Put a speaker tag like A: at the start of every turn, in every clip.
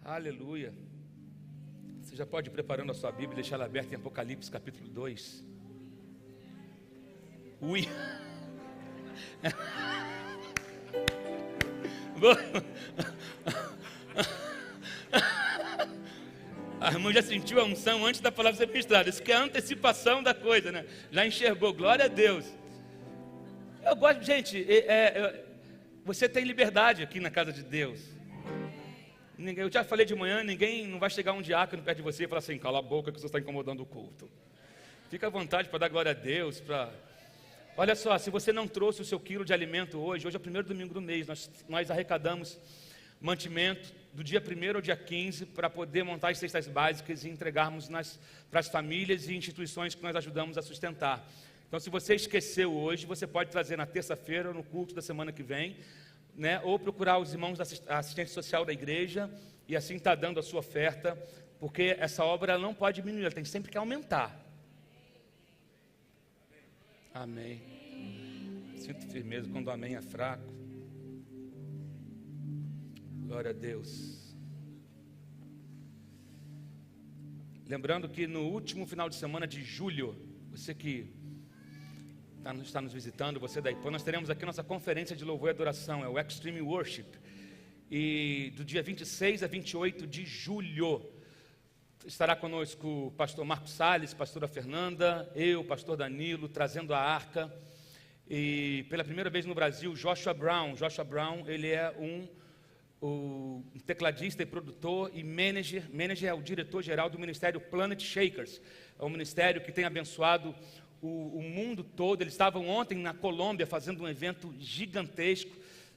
A: Aleluia. Você já pode ir preparando a sua Bíblia e deixar ela aberta em Apocalipse capítulo 2. Ui. A irmã já sentiu a unção antes da palavra ser ministrada. Isso que é a antecipação da coisa, né? Já enxergou, glória a Deus. Eu gosto, gente, você tem liberdade aqui na casa de Deus. Eu já falei de manhã, ninguém não vai chegar um diácono perto de você e falar assim, cala a boca que você está incomodando o culto. Fica à vontade para dar glória a Deus. Olha só, se você não trouxe o seu quilo de alimento hoje é o primeiro domingo do mês, nós arrecadamos mantimento do dia 1º ao dia 15 para poder montar as cestas básicas e entregarmos para as famílias e instituições que nós ajudamos a sustentar. Então, se você esqueceu hoje, você pode trazer na terça-feira ou no culto da semana que vem, né? Ou procurar os irmãos da assistência social da igreja e assim está dando a sua oferta, porque essa obra ela não pode diminuir, ela tem sempre que aumentar. Amém. Sinto firmeza quando o amém é fraco. Glória a Deus. Lembrando que no último final de semana de julho, você que está nos visitando, você da IPO, nós teremos aqui nossa conferência de louvor e adoração, é o Extreme Worship. E do dia 26 a 28 de julho, estará conosco o pastor Marcos Salles, pastora Fernanda, eu, pastor Danilo, trazendo a arca. E pela primeira vez no Brasil, Joshua Brown, ele é um tecladista e produtor e manager é o diretor-geral do ministério Planet Shakers. É um ministério que tem abençoado o mundo todo. Eles estavam ontem na Colômbia fazendo um evento gigantesco.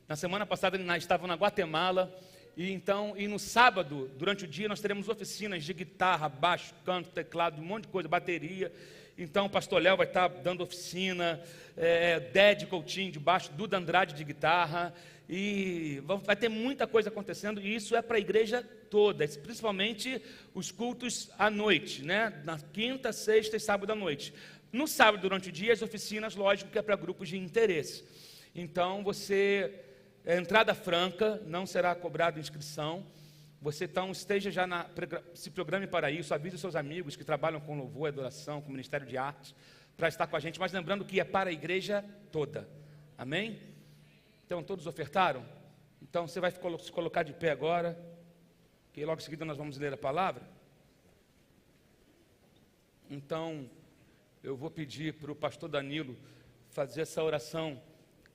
A: Na semana passada eles estavam na Guatemala. E no sábado, durante o dia, nós teremos oficinas de guitarra, baixo, canto, teclado, um monte de coisa, bateria. Então o pastor Léo vai estar dando oficina, Ded Coutinho de baixo, Duda Andrade de guitarra. E vai ter muita coisa acontecendo, e isso é para a igreja toda, principalmente os cultos à noite, né? Na quinta, sexta e sábado à noite. No sábado, durante o dia, as oficinas, lógico que é para grupos de interesse. Então, entrada franca, não será cobrado inscrição. Você então esteja já se programe para isso, avise os seus amigos que trabalham com louvor e adoração, com o Ministério de Artes, para estar com a gente, mas lembrando que é para a igreja toda. Amém? Então, todos ofertaram? Então, você vai se colocar de pé agora, que logo em seguida nós vamos ler a palavra. Então, eu vou pedir para o pastor Danilo fazer essa oração,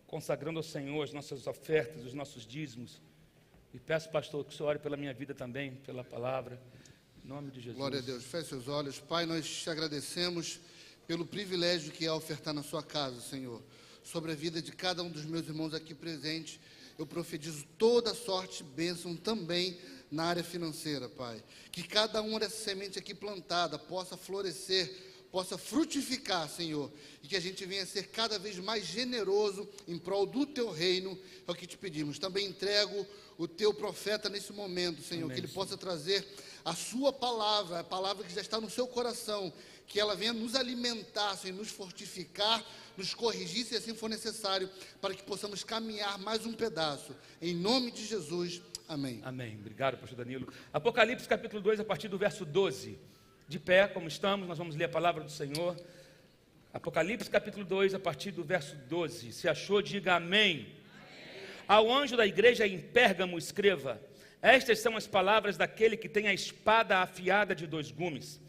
A: consagrando ao Senhor as nossas ofertas, os nossos dízimos. E peço, pastor, que o Senhor ore pela minha vida também, pela palavra, em nome de Jesus.
B: Glória a Deus. Feche seus olhos. Pai, nós te agradecemos pelo privilégio que é ofertar na sua casa, Senhor. Sobre a vida de cada um dos meus irmãos aqui presentes, eu profetizo toda sorte e bênção também na área financeira, Pai. Que cada uma dessa semente aqui plantada possa florescer, possa frutificar, Senhor, e que a gente venha ser cada vez mais generoso em prol do Teu reino, é o que te pedimos. Também entrego o Teu profeta nesse momento, Senhor, amém, que ele possa trazer a Sua palavra, a palavra que já está no seu coração, que ela venha nos alimentar, Senhor, nos fortificar, nos corrigir, se assim for necessário, para que possamos caminhar mais um pedaço, em nome de Jesus, amém.
A: Amém, obrigado, pastor Danilo. Apocalipse capítulo 2, a partir do verso 12. De pé, como estamos, nós vamos ler a palavra do Senhor. Apocalipse capítulo 2, a partir do verso 12. Se achou, diga amém. Amém. Ao anjo da igreja em Pérgamo escreva: estas são as palavras daquele que tem a espada afiada de 2 gumes.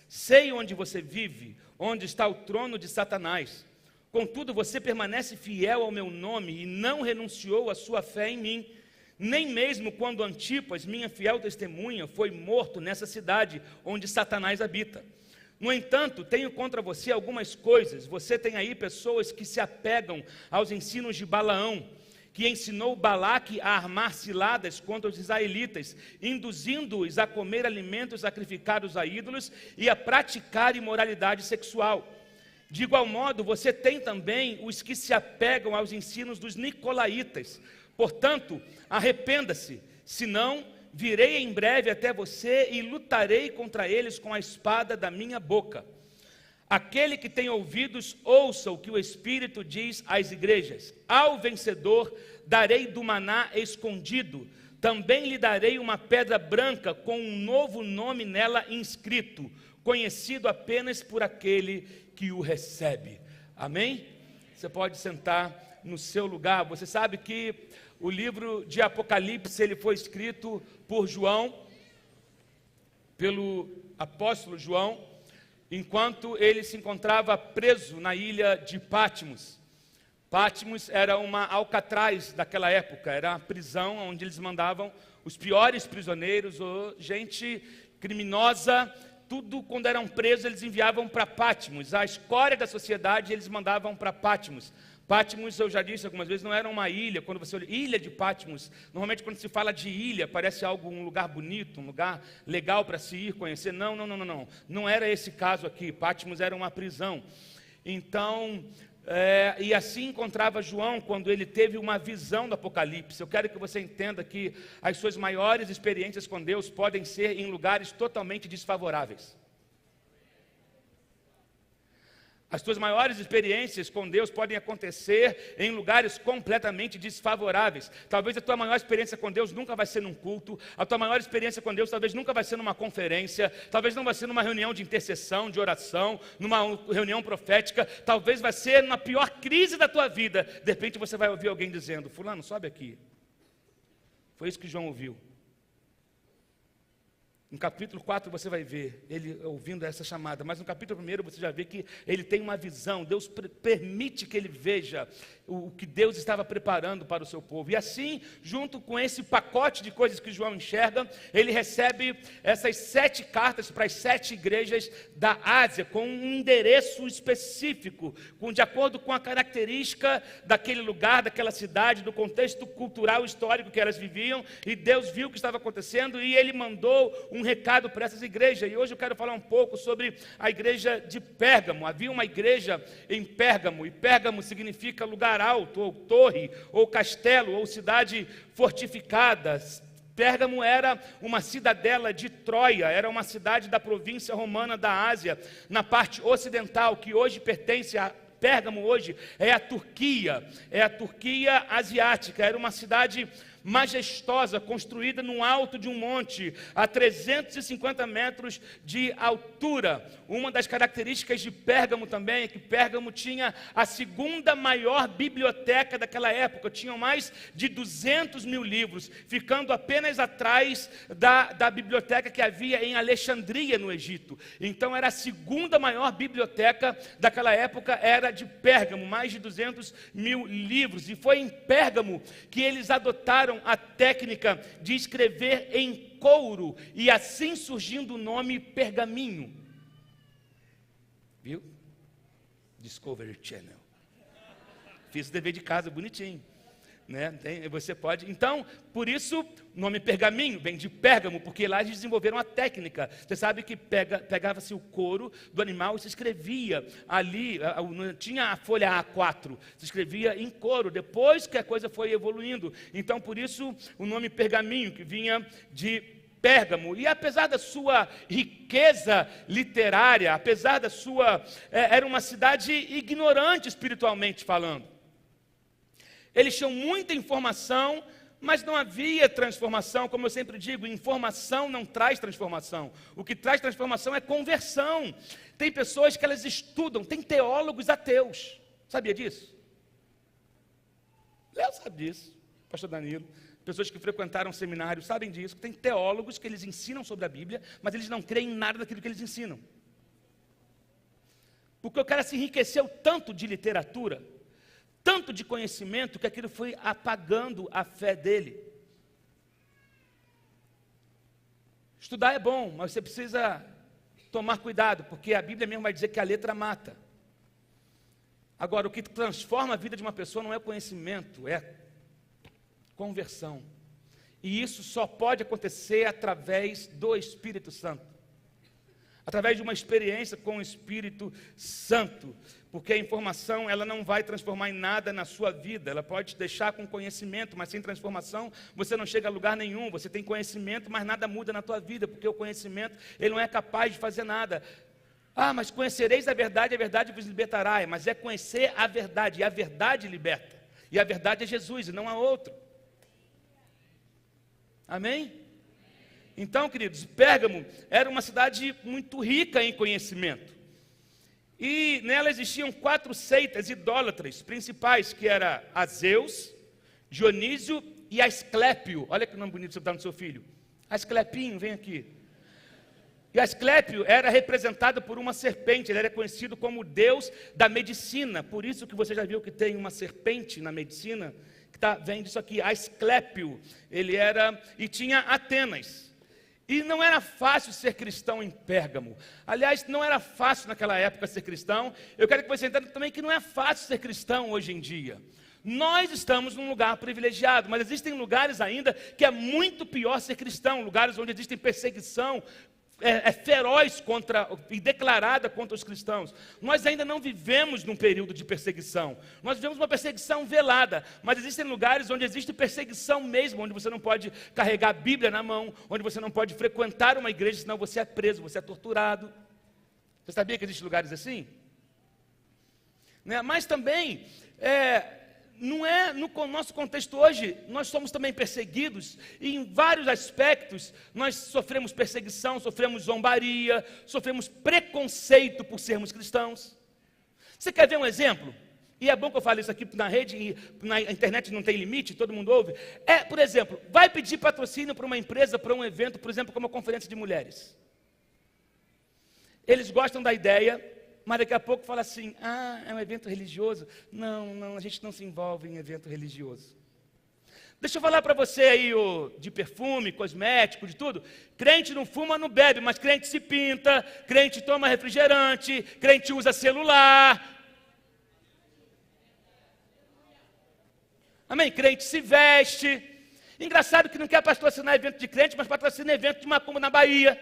A: Sei onde você vive, onde está o trono de Satanás. Contudo, você permanece fiel ao meu nome e não renunciou à sua fé em mim, nem mesmo quando Antipas, minha fiel testemunha, foi morto nessa cidade onde Satanás habita. No entanto, tenho contra você algumas coisas. Você tem aí pessoas que se apegam aos ensinos de Balaão, que ensinou Balaque a armar ciladas contra os israelitas, induzindo-os a comer alimentos sacrificados a ídolos e a praticar imoralidade sexual. De igual modo, você tem também os que se apegam aos ensinos dos nicolaítas. Portanto, arrependa-se, senão virei em breve até você e lutarei contra eles com a espada da minha boca. Aquele que tem ouvidos, ouça o que o Espírito diz às igrejas. Ao vencedor darei do maná escondido, também lhe darei uma pedra branca com um novo nome nela inscrito, conhecido apenas por aquele que o recebe. Amém? Você pode sentar no seu lugar. Você sabe que o livro de Apocalipse, ele foi escrito por João, pelo apóstolo João, enquanto ele se encontrava preso na ilha de Patmos. Patmos era uma alcatraz daquela época, era uma prisão onde eles mandavam os piores prisioneiros, ou gente criminosa, tudo quando eram presos eles enviavam para Patmos. A escória da sociedade eles mandavam para Patmos. Patmos, eu já disse algumas vezes, não era uma ilha. Quando você olha, ilha de Patmos, normalmente quando se fala de ilha, parece algo, um lugar bonito, um lugar legal para se ir conhecer. Não. Não era esse caso aqui. Patmos era uma prisão. Então, e assim encontrava João quando ele teve uma visão do Apocalipse. Eu quero que você entenda que as suas maiores experiências com Deus podem ser em lugares totalmente desfavoráveis. As tuas maiores experiências com Deus podem acontecer em lugares completamente desfavoráveis. Talvez a tua maior experiência com Deus nunca vai ser num culto. A tua maior experiência com Deus talvez nunca vai ser numa conferência. Talvez não vai ser numa reunião de intercessão, de oração, numa reunião profética. Talvez vai ser na pior crise da tua vida. De repente você vai ouvir alguém dizendo: fulano, sobe aqui. Foi isso que João ouviu. No capítulo 4 você vai ver ele ouvindo essa chamada, mas no capítulo 1 você já vê que ele tem uma visão. Deus permite que ele veja o que Deus estava preparando para o seu povo. E assim, junto com esse pacote de coisas que João enxerga, ele recebe essas 7 cartas para as 7 igrejas da Ásia, com um endereço específico, de acordo com a característica daquele lugar, daquela cidade, do contexto cultural, histórico que elas viviam. E Deus viu o que estava acontecendo e ele mandou um recado para essas igrejas. E hoje eu quero falar um pouco sobre a igreja de Pérgamo. Havia uma igreja em Pérgamo, e Pérgamo significa lugar alto, ou torre, ou castelo, ou cidade fortificada. Pérgamo era uma cidadela de Troia, era uma cidade da província romana da Ásia, na parte ocidental, que hoje pertence a Pérgamo hoje é a Turquia asiática. Era uma cidade majestosa, construída no alto de um monte, a 350 metros de altura. Uma das características de Pérgamo também é que Pérgamo tinha a segunda maior biblioteca daquela época. Tinham mais de 200 mil livros, ficando apenas atrás da biblioteca que havia em Alexandria, no Egito. Então era a segunda maior biblioteca daquela época, era de Pérgamo, mais de 200 mil livros. E foi em Pérgamo que eles adotaram a técnica de escrever em couro, e assim surgindo o nome pergaminho. Viu? Discovery Channel. Fiz o dever de casa bonitinho, né? Você pode. Então, por isso, o nome pergaminho vem de Pérgamo, porque lá eles desenvolveram a técnica. Você sabe que pegava-se o couro do animal e se escrevia ali, não tinha a folha A4, se escrevia em couro, depois que a coisa foi evoluindo. Então, por isso, o nome pergaminho, que vinha de Pérgamo. E apesar da sua riqueza literária, apesar da sua... era uma cidade ignorante espiritualmente falando. Eles tinham muita informação, mas não havia transformação. Como eu sempre digo, informação não traz transformação. O que traz transformação é conversão. Tem pessoas que elas estudam, tem teólogos ateus. Sabia disso? Léo sabe disso, pastor Danilo. Pessoas que frequentaram seminários sabem disso. Tem teólogos que eles ensinam sobre a Bíblia, mas eles não creem em nada daquilo que eles ensinam. Porque o cara se enriqueceu tanto de literatura, tanto de conhecimento, que aquilo foi apagando a fé dele. Estudar é bom, mas você precisa tomar cuidado, porque a Bíblia mesmo vai dizer que a letra mata. Agora, o que transforma a vida de uma pessoa não é o conhecimento, é a conversão. E isso só pode acontecer através do Espírito Santo. Através de uma experiência com o Espírito Santo. Porque a informação, ela não vai transformar em nada na sua vida. Ela pode te deixar com conhecimento, mas sem transformação você não chega a lugar nenhum. Você tem conhecimento, mas nada muda na tua vida, porque o conhecimento, ele não é capaz de fazer nada. Ah, mas conhecereis a verdade vos libertará. Mas é conhecer a verdade, e a verdade liberta. E a verdade é Jesus, e não há outro. Amém? Então, queridos, Pérgamo era uma cidade muito rica em conhecimento. E nela existiam 4 seitas idólatras principais, que era a Zeus, Dionísio e Asclépio. Olha que nome bonito você está no seu filho. Asclepinho, vem aqui. E Asclépio era representado por uma serpente, ele era conhecido como o deus da medicina. Por isso que você já viu que tem uma serpente na medicina, que vem disso aqui, Asclépio. Ele era, e tinha Atenas. E não era fácil ser cristão em Pérgamo. Aliás, não era fácil naquela época ser cristão. Eu quero que você entenda também que não é fácil ser cristão hoje em dia. Nós estamos num lugar privilegiado, mas existem lugares ainda que é muito pior ser cristão, lugares onde existe perseguição feroz e declarada contra os cristãos. Nós ainda não vivemos num período de perseguição. Nós vivemos uma perseguição velada, mas existem lugares onde existe perseguição mesmo, onde você não pode carregar a Bíblia na mão, onde você não pode frequentar uma igreja, senão você é preso, você é torturado. Você sabia que existem lugares assim? Né? Mas também, não é no nosso contexto hoje, nós somos também perseguidos, e em vários aspectos, nós sofremos perseguição, sofremos zombaria, sofremos preconceito por sermos cristãos. Você quer ver um exemplo? E é bom que eu fale isso aqui na rede, e na internet não tem limite, todo mundo ouve. Por exemplo, vai pedir patrocínio para uma empresa, para um evento, por exemplo, como uma conferência de mulheres. Eles gostam da ideia, mas daqui a pouco fala assim, é um evento religioso. Não, a gente não se envolve em evento religioso. Deixa eu falar para você aí, de perfume, cosmético, de tudo. Crente não fuma, não bebe, mas crente se pinta, crente toma refrigerante, crente usa celular. Amém? Crente se veste. Engraçado que não quer patrocinar evento de crente, mas patrocina evento de macumba na Bahia.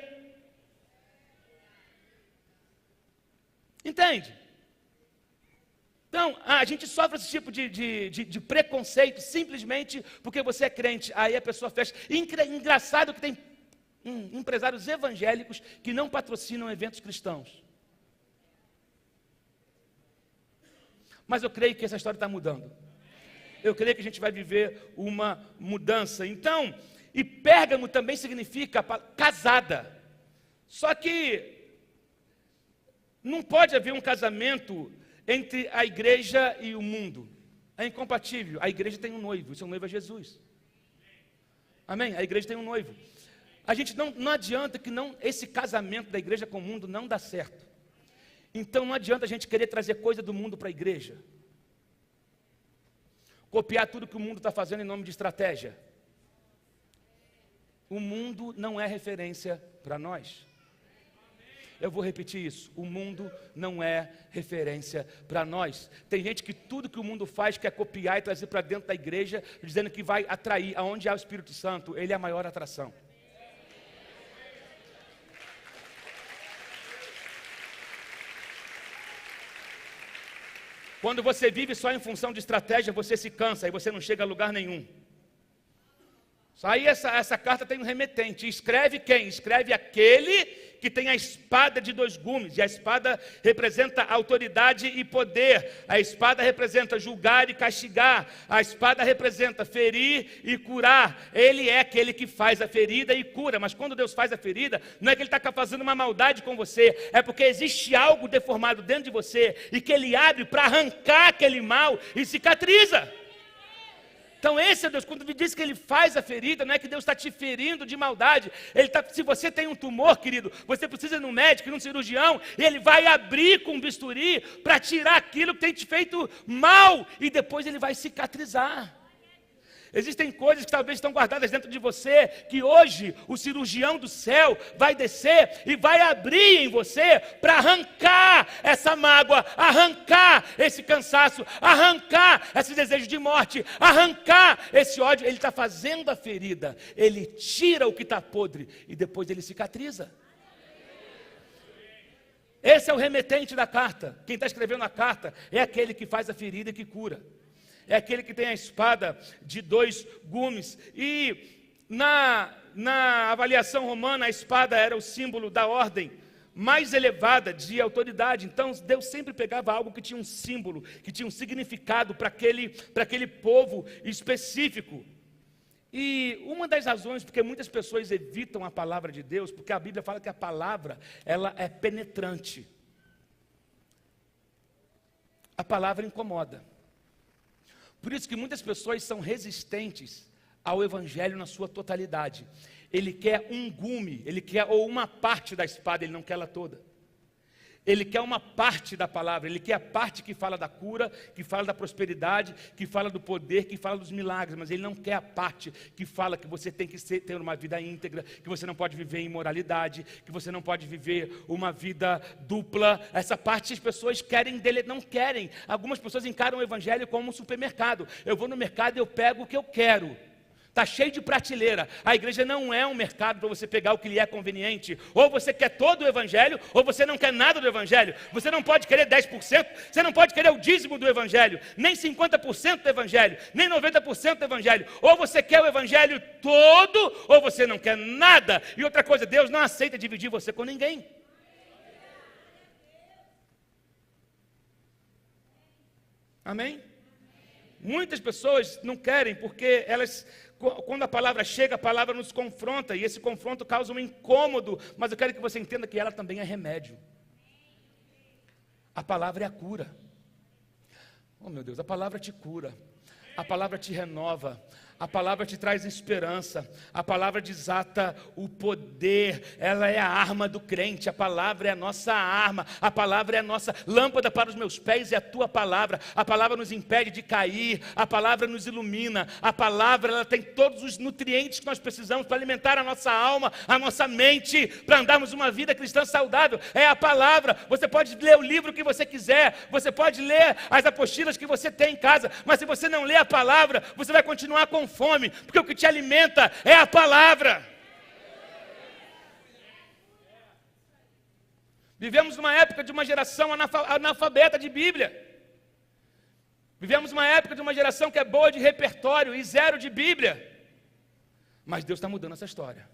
A: Entende? Então, a gente sofre esse tipo de preconceito simplesmente porque você é crente. Aí a pessoa fecha. Engraçado que tem empresários evangélicos que não patrocinam eventos cristãos. Mas eu creio que essa história está mudando. Eu creio que a gente vai viver uma mudança. Então, e Pérgamo também significa casada. Só que não pode haver um casamento entre a igreja e o mundo. É incompatível. A igreja tem um noivo, e seu noivo é Jesus. Amém? A igreja tem um noivo. A gente não adianta que esse casamento da igreja com o mundo não dá certo. Então não adianta a gente querer trazer coisa do mundo para a igreja. Copiar tudo que o mundo está fazendo em nome de estratégia. O mundo não é referência para nós. Eu vou repetir isso, o mundo não é referência para nós. Tem gente que tudo que o mundo faz quer copiar e trazer para dentro da igreja, dizendo que vai atrair. Aonde há o Espírito Santo, ele é a maior atração. Quando você vive só em função de estratégia, você se cansa e você não chega a lugar nenhum. Aí essa carta tem um remetente. Escreve quem? Escreve aquele que tem a espada de 2 gumes. E a espada representa autoridade e poder. A espada representa julgar e castigar. A espada representa ferir e curar. Ele é aquele que faz a ferida e cura. Mas quando Deus faz a ferida, não é que Ele está fazendo uma maldade com você. É porque existe algo deformado dentro de você e que Ele abre para arrancar aquele mal e cicatriza. Então esse é Deus, quando diz que Ele faz a ferida, não é que Deus está te ferindo de maldade. Se você tem um tumor, querido, você precisa ir num médico, num cirurgião, e ele vai abrir com um bisturi para tirar aquilo que tem te feito mal, e depois ele vai cicatrizar. Existem coisas que talvez estão guardadas dentro de você, que hoje o cirurgião do céu vai descer e vai abrir em você para arrancar essa mágoa, arrancar esse cansaço, arrancar esse desejo de morte, arrancar esse ódio. Ele está fazendo a ferida, ele tira o que está podre e depois ele cicatriza. Esse é o remetente da carta. Quem está escrevendo a carta é aquele que faz a ferida e que cura. É aquele que tem a espada de 2 gumes. E na avaliação romana, a espada era o símbolo da ordem mais elevada de autoridade. Então Deus sempre pegava algo que tinha um símbolo, que tinha um significado para aquele povo específico. E uma das razões porque muitas pessoas evitam a palavra de Deus, porque a Bíblia fala que a palavra, ela é penetrante. A palavra incomoda. Por isso que muitas pessoas são resistentes ao Evangelho na sua totalidade. Ele quer um gume, ele quer ou uma parte da espada, ele não quer ela toda. Ele quer uma parte da palavra, ele quer a parte que fala da cura, que fala da prosperidade, que fala do poder, que fala dos milagres, mas ele não quer a parte que fala que você tem que ter uma vida íntegra, que você não pode viver em imoralidade, que você não pode viver uma vida dupla. Essa parte as pessoas querem dele, não querem. Algumas pessoas encaram o Evangelho como um supermercado. Eu vou no mercado e eu pego o que eu quero. Está cheio de prateleira. A igreja não é um mercado para você pegar o que lhe é conveniente. Ou você quer todo o Evangelho, ou você não quer nada do Evangelho. Você não pode querer 10%, você não pode querer o dízimo do Evangelho, nem 50% do Evangelho, nem 90% do Evangelho. Ou você quer o Evangelho todo, ou você não quer nada. E outra coisa, Deus não aceita dividir você com ninguém. Amém? Muitas pessoas não querem porque elas... Quando a palavra chega, a palavra nos confronta, e esse confronto causa um incômodo, mas eu quero que você entenda que ela também é remédio. A palavra é a cura. Oh meu Deus, a palavra te cura, a palavra te renova, a palavra te traz esperança, a palavra desata o poder, ela é a arma do crente, a palavra é a nossa arma, a palavra é a nossa lâmpada para os meus pés, é a tua palavra, a palavra nos impede de cair, a palavra nos ilumina, a palavra ela tem todos os nutrientes que nós precisamos para alimentar a nossa alma, a nossa mente, para andarmos uma vida cristã saudável, é a palavra. Você pode ler o livro que você quiser, você pode ler as apostilas que você tem em casa, mas se você não ler a palavra, você vai continuar com fome, porque o que te alimenta é a palavra. Vivemos numa época de uma geração analfabeta de Bíblia. Vivemos uma época de uma geração que é boa de repertório e zero de Bíblia. Mas Deus está mudando essa história.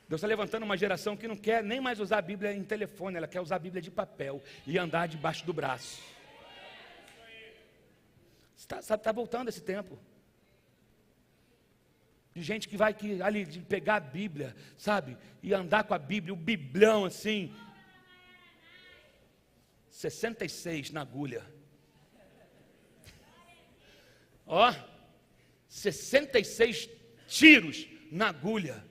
A: Deus está levantando uma geração que não quer nem mais usar a Bíblia em telefone, ela quer usar a Bíblia de papel e andar debaixo do braço. Está voltando esse tempo. De gente que vai ali, de pegar a Bíblia, sabe? E andar com a Bíblia, o biblão assim. 66 na agulha. Ó, 66 tiros na agulha.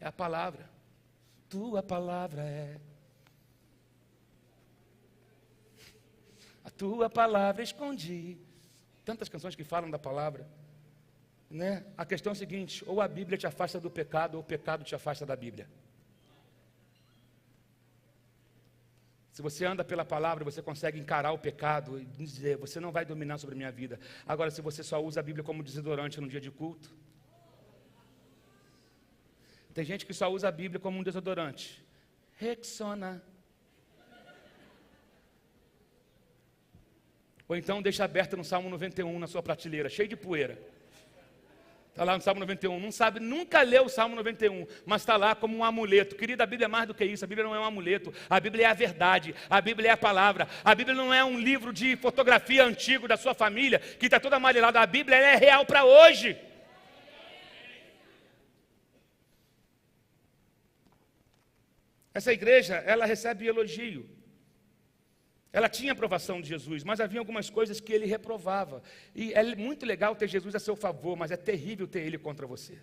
A: É a palavra. Tua palavra é. A tua palavra escondi. Tantas canções que falam da palavra, né? A questão é a seguinte: ou a Bíblia te afasta do pecado, ou o pecado te afasta da Bíblia. Se você anda pela palavra, você consegue encarar o pecado e dizer: você não vai dominar sobre a minha vida. Agora, se você só usa a Bíblia como desodorante no dia de culto, tem gente que só usa a Bíblia como um desodorante. Rexona. Ou então deixa aberta no Salmo 91 na sua prateleira, cheio de poeira. Está lá no Salmo 91, não sabe, nunca leu o Salmo 91, mas está lá como um amuleto. Querida, a Bíblia é mais do que isso, a Bíblia não é um amuleto, a Bíblia é a verdade, a Bíblia é a palavra, a Bíblia não é um livro de fotografia antigo da sua família, que está toda amarelada, a Bíblia é real para hoje. Essa igreja, ela recebe elogio. Ela tinha aprovação de Jesus, mas havia algumas coisas que ele reprovava. E é muito legal ter Jesus a seu favor, mas é terrível ter ele contra você.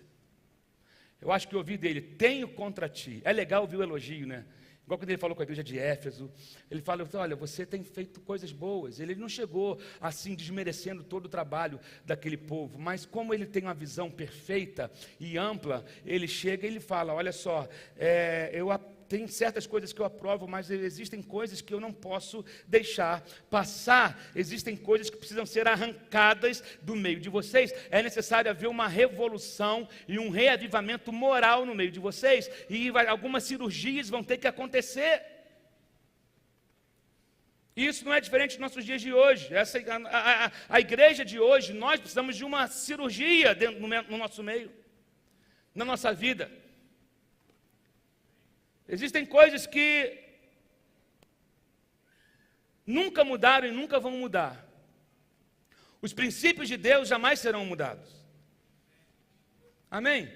A: Eu acho que eu ouvi dele: tenho contra ti. É legal ouvir o elogio, né? Igual quando ele falou com a igreja de Éfeso, ele fala: olha, você tem feito coisas boas. Ele não chegou assim desmerecendo todo o trabalho daquele povo, mas como ele tem uma visão perfeita e ampla, ele chega e ele fala: olha só, tem certas coisas que eu aprovo, mas existem coisas que eu não posso deixar passar. Existem coisas que precisam ser arrancadas do meio de vocês. É necessário haver uma revolução e um reavivamento moral no meio de vocês. E algumas cirurgias vão ter que acontecer. Isso não é diferente dos nossos dias de hoje. A igreja de hoje, nós precisamos de uma cirurgia no nosso meio, na nossa vida. Existem coisas que nunca mudaram e nunca vão mudar. Os princípios de Deus jamais serão mudados. Amém?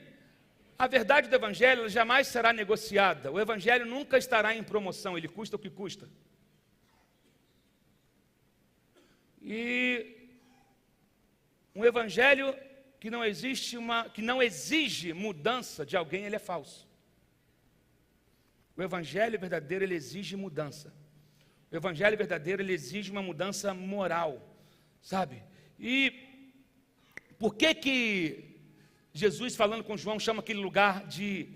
A: A verdade do Evangelho jamais será negociada. O Evangelho nunca estará em promoção, ele custa o que custa. E um Evangelho que não exige mudança de alguém, ele é falso. O Evangelho verdadeiro, ele exige mudança. O Evangelho verdadeiro, ele exige uma mudança moral, sabe? E por que Jesus, falando com João, chama aquele lugar de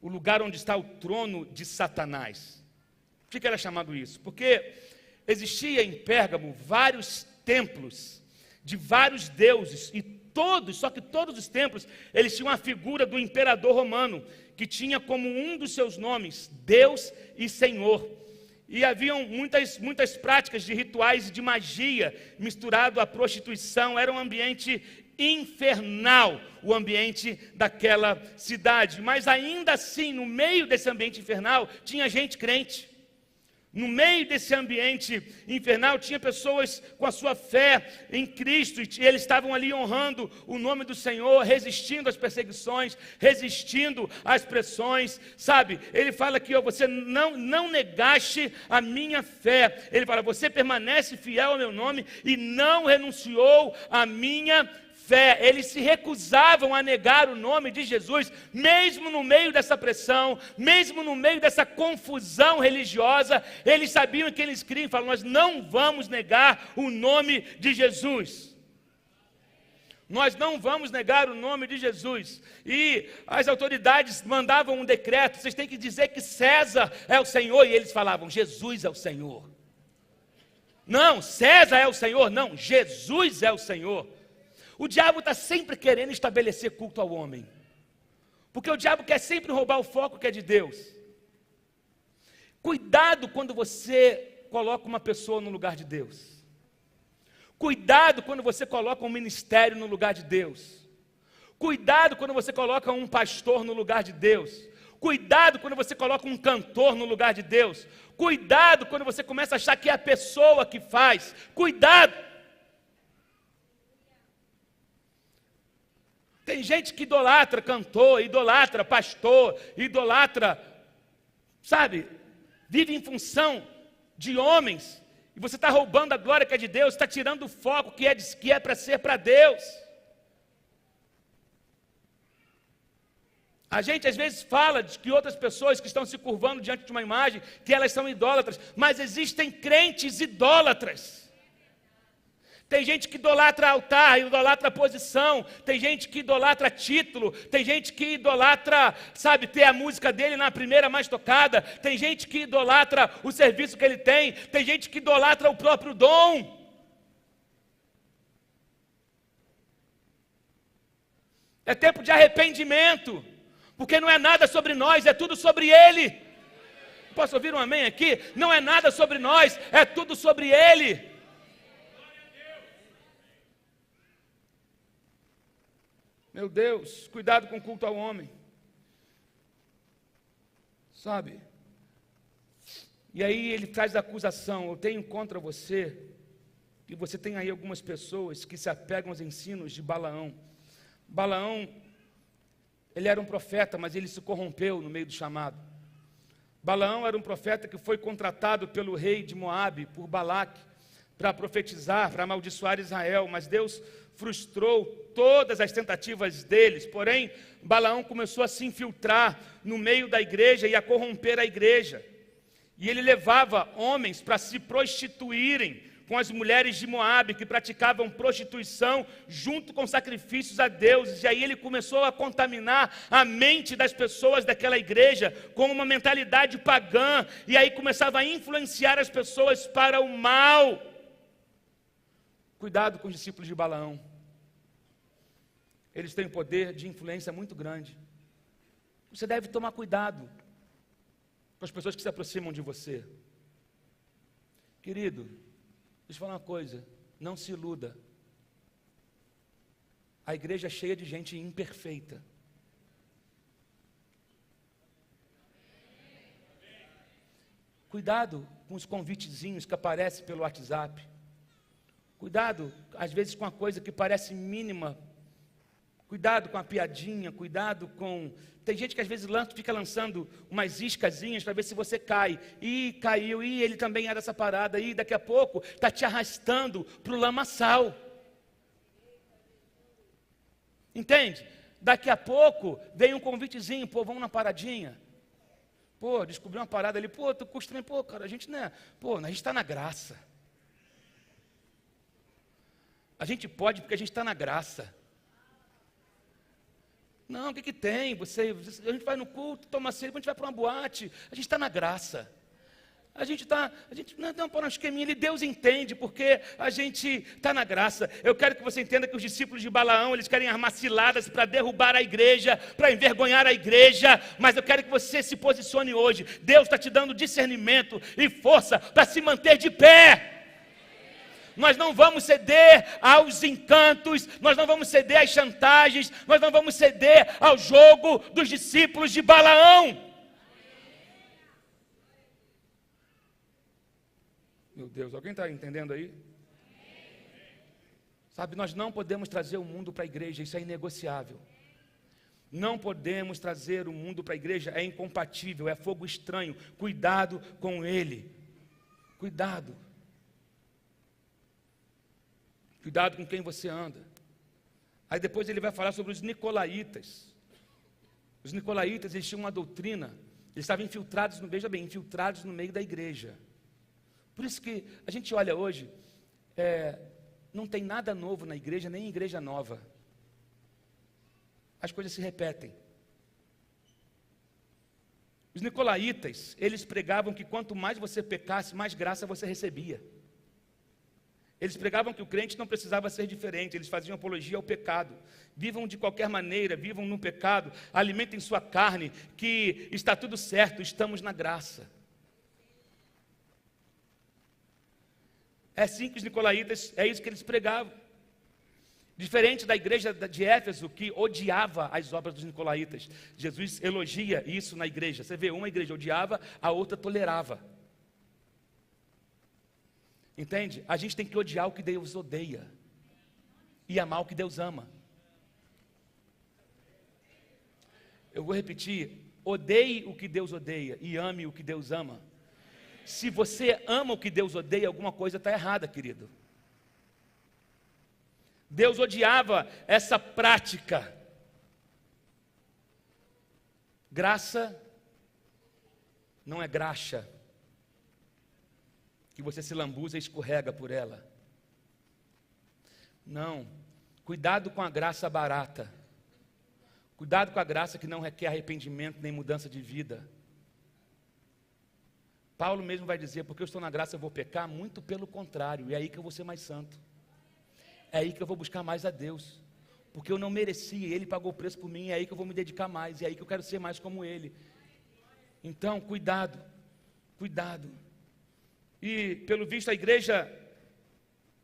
A: o lugar onde está o trono de Satanás? Por que era chamado isso? Porque existia em Pérgamo vários templos de vários deuses, e só que todos os templos, eles tinham a figura do imperador romano, que tinha como um dos seus nomes, Deus e Senhor. E haviam muitas práticas de rituais e de magia misturado à prostituição. Era um ambiente infernal, o ambiente daquela cidade. Mas ainda assim, no meio desse ambiente infernal, tinha gente crente. No meio desse ambiente infernal, tinha pessoas com a sua fé em Cristo, e eles estavam ali honrando o nome do Senhor, resistindo às perseguições, resistindo às pressões, sabe? Ele fala que você não negaste a minha fé. Ele fala, você permanece fiel ao meu nome e não renunciou à minha fé. Eles se recusavam a negar o nome de Jesus, mesmo no meio dessa pressão, mesmo no meio dessa confusão religiosa. Eles sabiam que eles criam, falam, nós não vamos negar o nome de Jesus. Nós não vamos negar o nome de Jesus. E as autoridades mandavam um decreto, vocês têm que dizer que César é o Senhor, e eles falavam, Jesus é o Senhor. Não, César é o Senhor, não, Jesus é o Senhor. O diabo está sempre querendo estabelecer culto ao homem, porque o diabo quer sempre roubar o foco que é de Deus. Cuidado quando você coloca uma pessoa no lugar de Deus. Cuidado quando você coloca um ministério no lugar de Deus. Cuidado quando você coloca um pastor no lugar de Deus. Cuidado quando você coloca um cantor no lugar de Deus. Cuidado quando você começa a achar que é a pessoa que faz. Cuidado. Tem gente que idolatra cantor, idolatra pastor, idolatra, sabe, vive em função de homens, e você está roubando a glória que é de Deus, está tirando o foco que é para ser para Deus. A gente às vezes fala de que outras pessoas que estão se curvando diante de uma imagem, que elas são idólatras, mas existem crentes idólatras. Tem gente que idolatra altar, idolatra posição, tem gente que idolatra título, tem gente que idolatra, sabe, ter a música dele na primeira mais tocada, tem gente que idolatra o serviço que ele tem gente que idolatra o próprio dom. É tempo de arrependimento, porque não é nada sobre nós, é tudo sobre Ele. Posso ouvir um amém aqui? Não é nada sobre nós, é tudo sobre Ele. Meu Deus, cuidado com o culto ao homem, sabe? E aí ele traz a acusação, eu tenho contra você, e você tem aí algumas pessoas que se apegam aos ensinos de Balaão. Balaão, ele era um profeta, mas ele se corrompeu no meio do chamado. Balaão era um profeta que foi contratado pelo rei de Moabe, por Balaque, para profetizar, para amaldiçoar Israel, mas Deus frustrou todas as tentativas deles. Porém, Balaão começou a se infiltrar no meio da igreja e a corromper a igreja. E ele levava homens para se prostituírem com as mulheres de Moabe, que praticavam prostituição junto com sacrifícios a deuses. E aí ele começou a contaminar a mente das pessoas daquela igreja com uma mentalidade pagã, e aí começava a influenciar as pessoas para o mal. Cuidado com os discípulos de Balaão. Eles têm um poder de influência muito grande. Você deve tomar cuidado com as pessoas que se aproximam de você. Querido, deixa eu falar uma coisa, não se iluda. A igreja é cheia de gente imperfeita. Cuidado com os convitezinhos que aparecem pelo WhatsApp. Cuidado, às vezes, com a coisa que parece mínima. Cuidado com a piadinha, cuidado com... Tem gente que às vezes fica lançando umas iscazinhas para ver se você cai. Ih, caiu, ih, ele também era essa parada. Ih, daqui a pouco está te arrastando para o lamaçal. Entende? Daqui a pouco vem um convitezinho, pô, vamos na paradinha. Pô, descobri uma parada ali, pô, tu custa também, pô, cara, a gente não é... Pô, a gente está na graça. A gente pode porque a gente está na graça. Não, o que tem? A gente vai no culto, toma ceia, depois a gente vai para uma boate. A gente está na graça. Não, para um esqueminha ali, Deus entende, porque a gente está na graça. Eu quero que você entenda que os discípulos de Balaão, eles querem armar ciladas para derrubar a igreja, para envergonhar a igreja, mas eu quero que você se posicione hoje. Deus está te dando discernimento e força para se manter de pé. Nós não vamos ceder aos encantos, nós não vamos ceder às chantagens, nós não vamos ceder ao jogo dos discípulos de Balaão. Meu Deus, alguém está entendendo aí? Sabe, nós não podemos trazer o mundo para a igreja, isso é inegociável. Não podemos trazer o mundo para a igreja, é incompatível, é fogo estranho. Cuidado com ele. Cuidado. Cuidado com quem você anda. Aí depois ele vai falar sobre os nicolaítas. Os nicolaítas, eles tinham uma doutrina, eles estavam infiltrados, veja bem, infiltrados no meio da igreja. Por isso que a gente olha hoje, não tem nada novo na igreja, nem igreja nova. As coisas se repetem. Os nicolaítas, eles pregavam que quanto mais você pecasse, mais graça você recebia. Eles pregavam que o crente não precisava ser diferente, eles faziam apologia ao pecado. Vivam de qualquer maneira, vivam no pecado, alimentem sua carne, que está tudo certo, estamos na graça. É assim que os nicolaítas, é isso que eles pregavam. Diferente da igreja de Éfeso, que odiava as obras dos nicolaítas. Jesus elogia isso na igreja. Você vê, uma igreja odiava, a outra tolerava. Entende? A gente tem que odiar o que Deus odeia e amar o que Deus ama. Eu vou repetir: odeie o que Deus odeia e ame o que Deus ama. Se você ama o que Deus odeia, alguma coisa está errada, querido. Deus odiava essa prática. Graça não é graxa, que você se lambuza e escorrega por ela. Não, cuidado com a graça barata. Cuidado com a graça que não requer arrependimento nem mudança de vida. Paulo mesmo vai dizer, porque eu estou na graça eu vou pecar? Muito pelo contrário, é aí que eu vou ser mais santo. É aí que eu vou buscar mais a Deus. Porque eu não merecia, Ele pagou o preço por mim, é aí que eu vou me dedicar mais, é aí que eu quero ser mais como Ele. Então, cuidado, cuidado. E, pelo visto, a igreja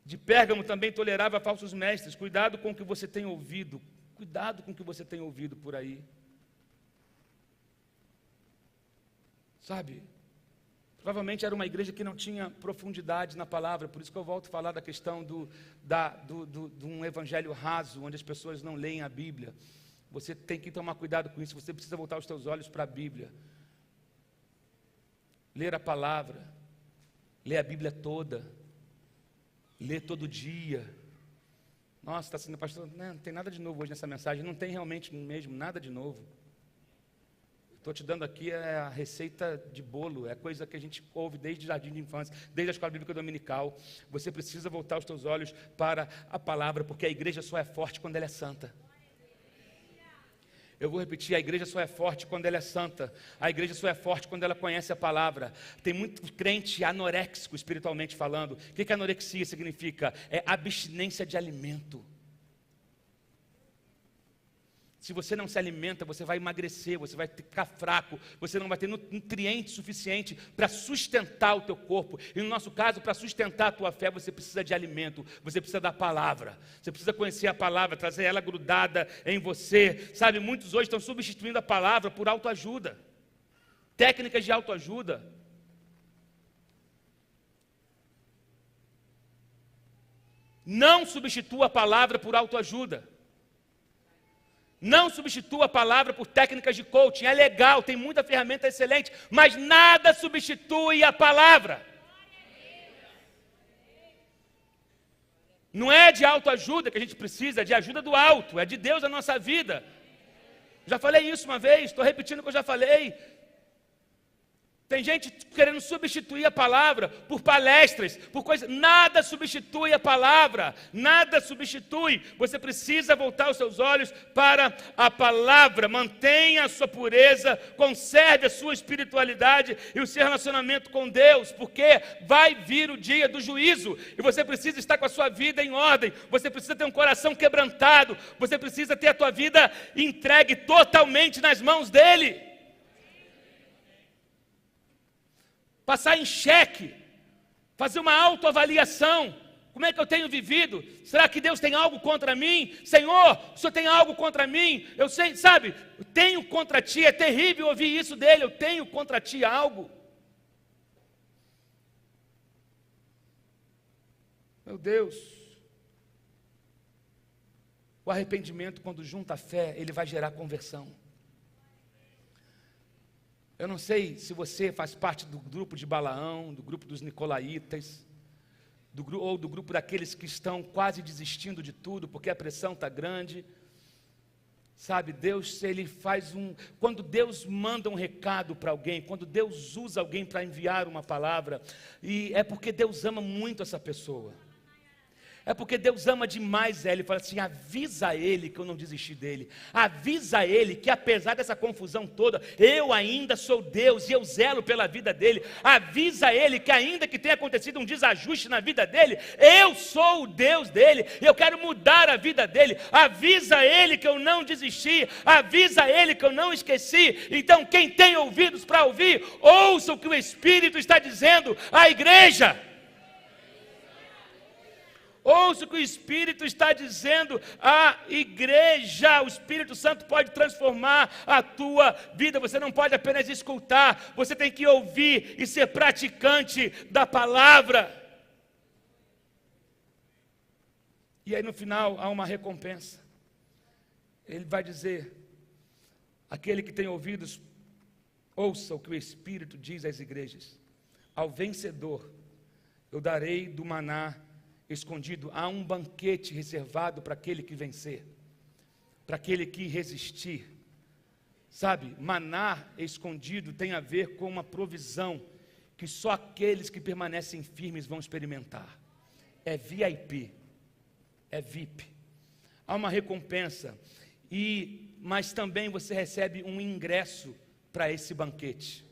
A: de Pérgamo também tolerava falsos mestres. Cuidado com o que você tem ouvido. Cuidado com o que você tem ouvido por aí. Sabe? Provavelmente era uma igreja que não tinha profundidade na palavra. Por isso que eu volto a falar da questão de um evangelho raso, onde as pessoas não leem a Bíblia. Você tem que tomar cuidado com isso. Você precisa voltar os seus olhos para a Bíblia. Ler a palavra. Ler a Bíblia toda. Ler todo dia. Nossa, está sendo pastor, não tem nada de novo hoje nessa mensagem. Não tem realmente mesmo nada de novo. Estou te dando aqui a receita de bolo. É coisa que a gente ouve desde o jardim de infância, desde a escola bíblica dominical. Você precisa voltar os teus olhos para a palavra, porque a igreja só é forte quando ela é santa. Eu vou repetir, a igreja só é forte quando ela é santa. A igreja só é forte quando ela conhece a palavra. Tem muito crente anoréxico, espiritualmente falando. O que anorexia significa? É abstinência de alimento. Se você não se alimenta, você vai emagrecer, você vai ficar fraco, você não vai ter nutriente suficiente para sustentar o teu corpo. E no nosso caso, para sustentar a tua fé, você precisa de alimento, você precisa da palavra. Você precisa conhecer a palavra, trazer ela grudada em você. Sabe, muitos hoje estão substituindo a palavra por autoajuda. Técnicas de autoajuda. Não substitua a palavra por autoajuda. Não substitua a palavra por técnicas de coaching. É legal, tem muita ferramenta excelente, mas nada substitui a palavra. Não é de autoajuda que a gente precisa, é de ajuda do alto, é de Deus na nossa vida. Já falei isso uma vez, estou repetindo o que eu já falei. Tem gente querendo substituir a palavra por palestras, por coisas. Nada substitui a palavra, nada substitui. Você precisa voltar os seus olhos para a palavra. Mantenha a sua pureza, conserve a sua espiritualidade e o seu relacionamento com Deus, porque vai vir o dia do juízo e você precisa estar com a sua vida em ordem. Você precisa ter um coração quebrantado. Você precisa ter a tua vida entregue totalmente nas mãos dEle. Passar em xeque, fazer uma autoavaliação. Como é que eu tenho vivido? Será que Deus tem algo contra mim? Senhor, o Senhor tem algo contra mim? Eu sei, sabe, eu tenho contra ti, é terrível ouvir isso dele, eu tenho contra ti algo. Meu Deus, o arrependimento, quando junta a fé, ele vai gerar conversão. Eu não sei se você faz parte do grupo de Balaão, do grupo dos Nicolaitas, ou do grupo daqueles que estão quase desistindo de tudo, porque a pressão está grande. Sabe, Deus, Ele faz quando Deus manda um recado para alguém, quando Deus usa alguém para enviar uma palavra, e é porque Deus ama muito essa pessoa. É porque Deus ama demais ele. Fala assim, avisa ele que eu não desisti dele. Avisa ele que apesar dessa confusão toda, eu ainda sou Deus e eu zelo pela vida dele. Avisa ele que ainda que tenha acontecido um desajuste na vida dele, eu sou o Deus dele e eu quero mudar a vida dele. Avisa ele que eu não desisti. Avisa ele que eu não esqueci. Então quem tem ouvidos para ouvir, ouça o que o Espírito está dizendo à igreja. Ouça o que o Espírito está dizendo à igreja. O Espírito Santo pode transformar a tua vida. Você não pode apenas escutar, você tem que ouvir e ser praticante da palavra. E aí no final há uma recompensa. Ele vai dizer, aquele que tem ouvidos, ouça o que o Espírito diz às igrejas. Ao vencedor eu darei do maná escondido. Há um banquete reservado para aquele que vencer, para aquele que resistir. Sabe, maná escondido tem a ver com uma provisão que só aqueles que permanecem firmes vão experimentar. É VIP, é VIP. Há uma recompensa, mas também você recebe um ingresso para esse banquete.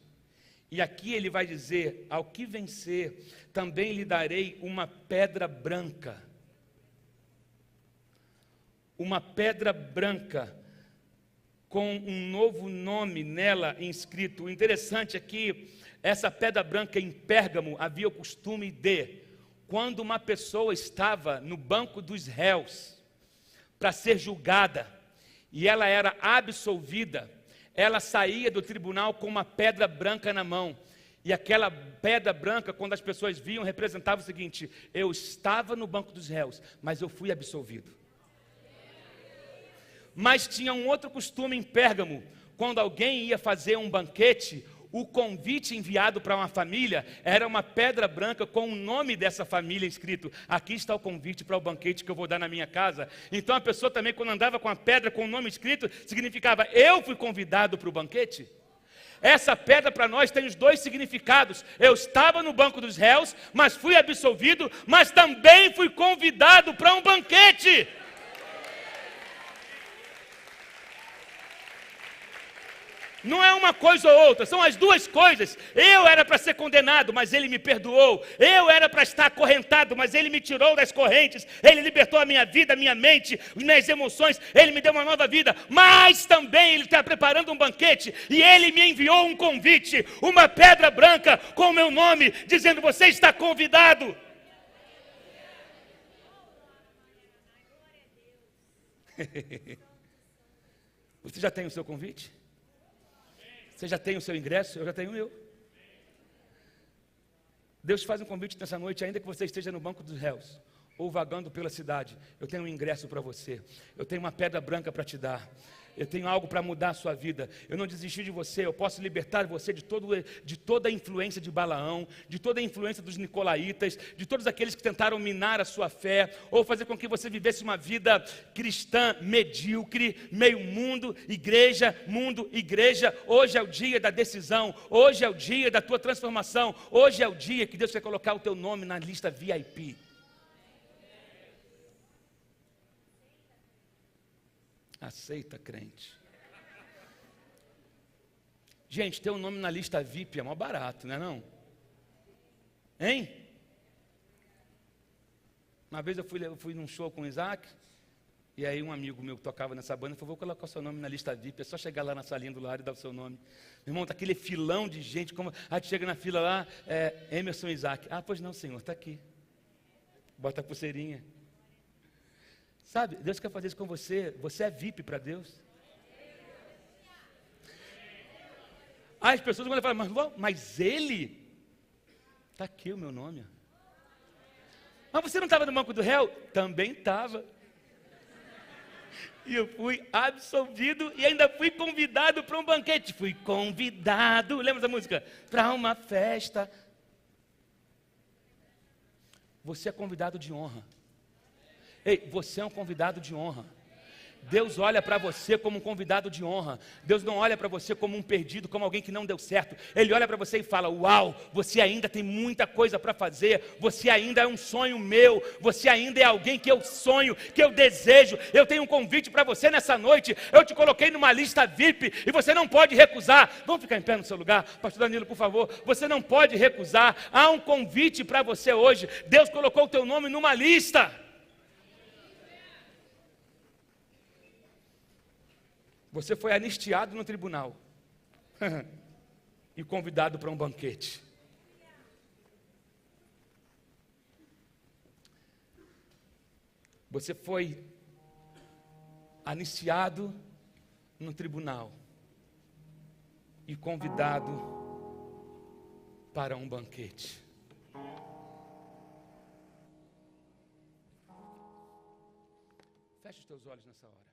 A: E aqui ele vai dizer, ao que vencer, também lhe darei uma pedra branca. Uma pedra branca, com um novo nome nela inscrito. O interessante é que essa pedra branca em Pérgamo havia o costume de, quando uma pessoa estava no banco dos réus, para ser julgada, e ela era absolvida, ela saía do tribunal com uma pedra branca na mão. E aquela pedra branca, quando as pessoas viam, representava o seguinte: eu estava no banco dos réus, mas eu fui absolvido. Mas tinha um outro costume em Pérgamo. Quando alguém ia fazer um banquete, o convite enviado para uma família era uma pedra branca com o nome dessa família escrito. Aqui está o convite para o banquete que eu vou dar na minha casa. Então a pessoa também, quando andava com a pedra com o nome escrito, significava, eu fui convidado para o banquete. Essa pedra para nós tem os dois significados. Eu estava no banco dos réus, mas fui absolvido, mas também fui convidado para um banquete. Não é uma coisa ou outra, são as duas coisas. Eu era para ser condenado, mas Ele me perdoou. Eu era para estar acorrentado, mas Ele me tirou das correntes. Ele libertou a minha vida, a minha mente, as minhas emoções. Ele me deu uma nova vida. Mas também Ele está preparando um banquete. E Ele me enviou um convite, uma pedra branca com o meu nome, dizendo, você está convidado. Você já tem o seu convite? Você já tem o seu ingresso? Eu já tenho o meu. Deus faz um convite nessa noite, ainda que você esteja no banco dos réus, ou vagando pela cidade, eu tenho um ingresso para você. Eu tenho uma pedra branca para te dar. Eu tenho algo para mudar a sua vida. Eu não desisti de você. Eu posso libertar você de toda a influência de Balaão, de toda a influência dos nicolaítas, de todos aqueles que tentaram minar a sua fé, ou fazer com que você vivesse uma vida cristã medíocre, meio mundo, igreja. Hoje é o dia da decisão. Hoje é o dia da tua transformação. Hoje é o dia que Deus quer colocar o teu nome na lista VIP. Aceita, crente. Gente, ter um nome na lista VIP é mó barato, não é não? Hein? Uma vez eu fui num show com o Isaac, e aí um amigo meu que tocava nessa banda falou: vou colocar o seu nome na lista VIP, é só chegar lá na salinha do lado e dar o seu nome. Meu irmão, tá aquele filão de gente, como a gente chega na fila lá, Emerson Isaac. Ah, pois não, senhor, está aqui. Bota a pulseirinha. Sabe, Deus quer fazer isso com você. Você é VIP para Deus. As pessoas vão falar: mas ele? Está aqui o meu nome. Mas você não estava no banco do réu? Também estava. E eu fui absolvido e ainda fui convidado para um banquete. Fui convidado, lembra da música? Para uma festa. Você é convidado de honra. Ei, você é um convidado de honra. Deus olha para você como um convidado de honra. Deus não olha para você como um perdido, como alguém que não deu certo. Ele olha para você e fala: uau, você ainda tem muita coisa para fazer. Você ainda é um sonho meu. Você ainda é alguém que eu sonho, que eu desejo. Eu tenho um convite para você nessa noite. Eu te coloquei numa lista VIP e você não pode recusar. Vamos ficar em pé no seu lugar? Pastor Danilo, por favor. Você não pode recusar. Há um convite para você hoje. Deus colocou o teu nome numa lista. Você foi anistiado no tribunal e convidado para um banquete. Você foi anistiado no tribunal e convidado para um banquete. Feche os teus olhos nessa hora.